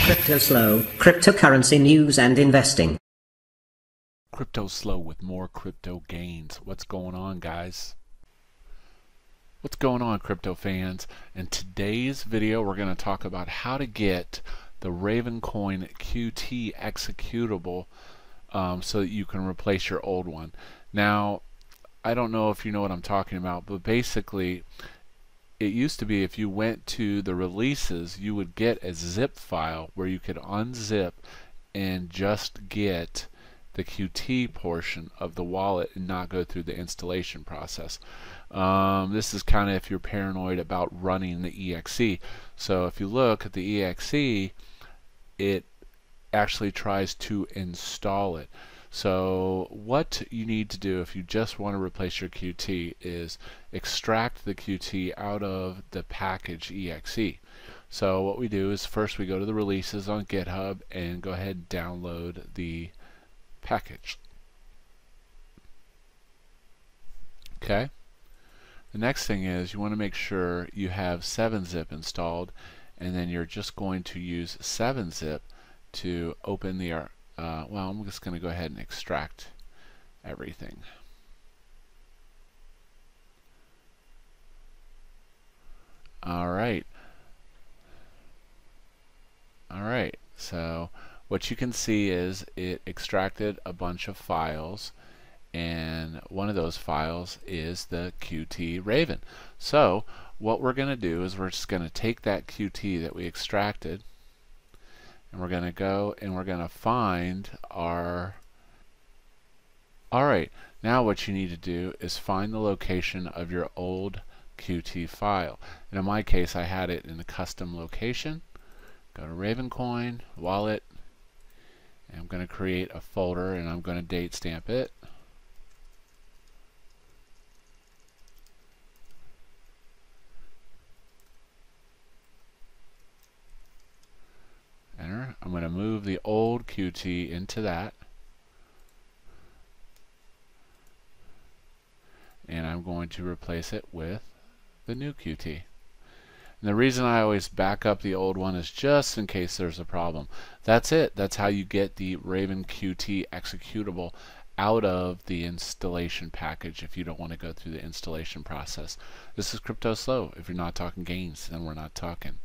CryptoSLO, cryptocurrency news and investing. CryptoSLO with more crypto gains. What's going on, guys? What's going on, crypto fans? In today's video, we're going to talk about how to get the RavenCoinQT executable so that you can replace your old one. Now, I don't know if you know what I'm talking about, but basically, it used to be if you went to the releases, you would get a zip file where you could unzip and just get the QT portion of the wallet and not go through the installation process. This is kind of if you're paranoid about running the EXE. So if you look at the EXE, it actually tries to install it. So what you need to do if you just want to replace your QT is extract the QT out of the package EXE. So what we do is first we go to the releases on GitHub and go ahead and download the package. Okay. The next thing is you want to make sure you have 7-zip installed, and then you're just going to use 7-zip to open the well, I'm just going to go ahead and extract everything. Alright. Alright, so what you can see is it extracted a bunch of files, and one of those files is the QT Raven. So what we're going to do is we're just going to take that QT that we extracted, and we're going to go and we're going to find our... Alright, now what you need to do is find the location of your old QT file. And in my case, I had it in the custom location. Go to RavenCoin, wallet, and I'm going to create a folder, and I'm going to date stamp it. Enter. I'm going to move the old QT into that, and I'm going to replace it with the new QT. And the reason I always back up the old one is just in case there's a problem. That's it. That's how you get the RavenQT executable out of the installation package if you don't want to go through the installation process. This is CryptoSLO. If you're not talking gains, then we're not talking.